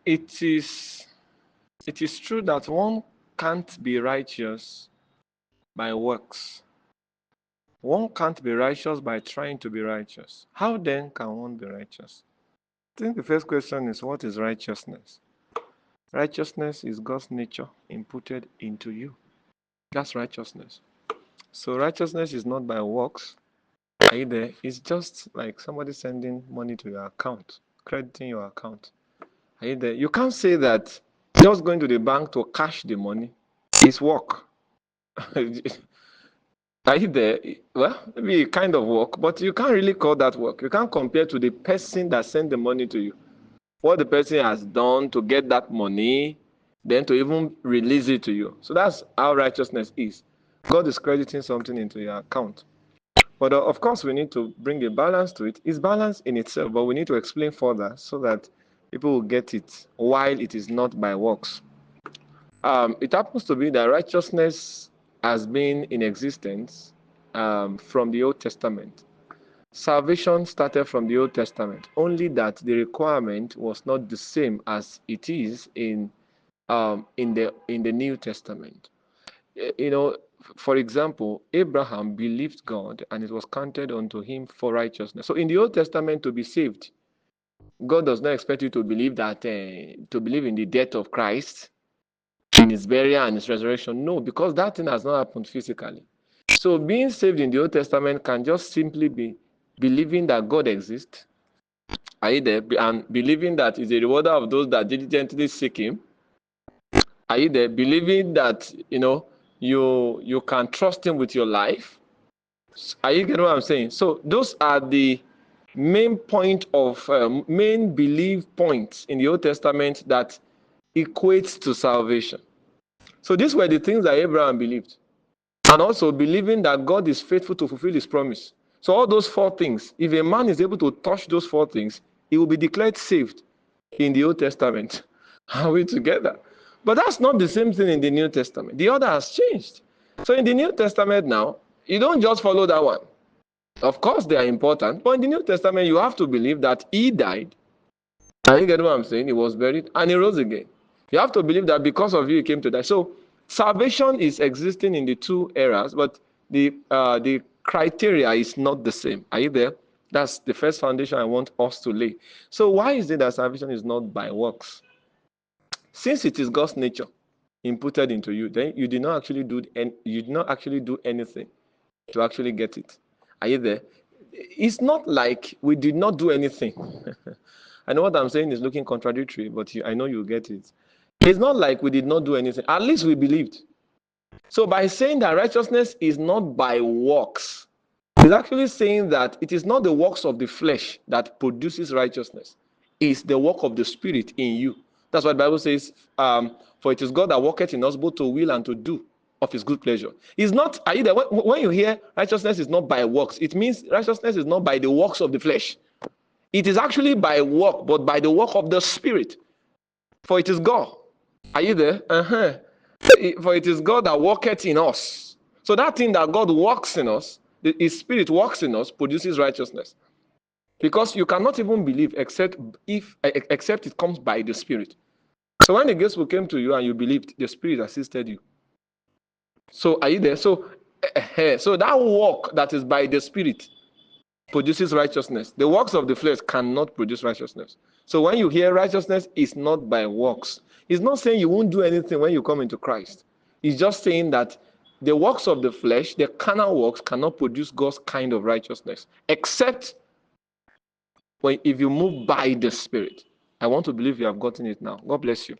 it is true that one can't be righteous by works. One can't be righteous by trying to be righteous. How then can one be righteous? I think the first question is, what is righteousness? Righteousness is God's nature imputed into you. That's righteousness. So righteousness is not by works. Are you there? It's just like somebody sending money to your account, crediting your account. Are you there? You can't say that just going to the bank to cash the money is work. Are you there? Well, maybe kind of work, but you can't really call that work. You can't compare to the person that sent the money to you. What the person has done to get that money, then to even release it to you. So that's how righteousness is. God is crediting something into your account. But of course, we need to bring a balance to it. It's balance in itself, but we need to explain further so that people will get it while it is not by works. It happens to be that righteousness has been in existence from the Old Testament. Salvation started from the Old Testament, only that the requirement was not the same as it is in the New Testament. You know, for example, Abraham believed God and it was counted unto him for righteousness. So in the Old Testament, to be saved, God does not expect you to believe that to believe in the death of Christ, in his burial and his resurrection. No, because that thing has not happened physically. So being saved in the Old Testament can just simply be believing that God exists. Are you there? And believing that he's a rewarder of those that diligently seek him. Are you there? Believing that, you can trust him with your life. Are you getting what I'm saying? So those are the main main belief points in the Old Testament that equates to salvation. So these were the things that Abraham believed. And also believing that God is faithful to fulfill his promise. So all those four things, if a man is able to touch those four things, he will be declared saved in the Old Testament. Are we together? But that's not the same thing in the New Testament. The order has changed. So in the New Testament now, you don't just follow that one. Of course, they are important. But in the New Testament, you have to believe that he died. And you get what I'm saying? He was buried and he rose again. You have to believe that because of you, he came to die. So salvation is existing in the two eras, but the criteria is not the same. Are you there? That's the first foundation I want us to lay. So why is it that salvation is not by works? Since it is God's nature inputted into you, then you did not actually do anything to actually get it. Are you there? It's not like we did not do anything. I know what I'm saying is looking contradictory, but I know you get it. It's not like we did not do anything. At least we believed. So by saying that righteousness is not by works, it's actually saying that it is not the works of the flesh that produces righteousness. It's the work of the Spirit in you. That's what the Bible says, for it is God that worketh in us both to will and to do of his good pleasure. It's not, are you there? When you hear righteousness is not by works, it means righteousness is not by the works of the flesh. It is actually by work, but by the work of the Spirit. For it is God. Are you there? For it is God that worketh in us. So that thing that God works in us, his Spirit works in us, produces righteousness. Because you cannot even believe except it comes by the Spirit. So when the gospel came to you and you believed, the Spirit assisted you. So are you there? So that work that is by the Spirit produces righteousness. The works of the flesh cannot produce righteousness. So when you hear righteousness is not by works, it's not saying you won't do anything when you come into Christ. It's just saying that the works of the flesh, the carnal works, cannot produce God's kind of righteousness, except if you move by the Spirit. I want to believe you have gotten it now. God bless you.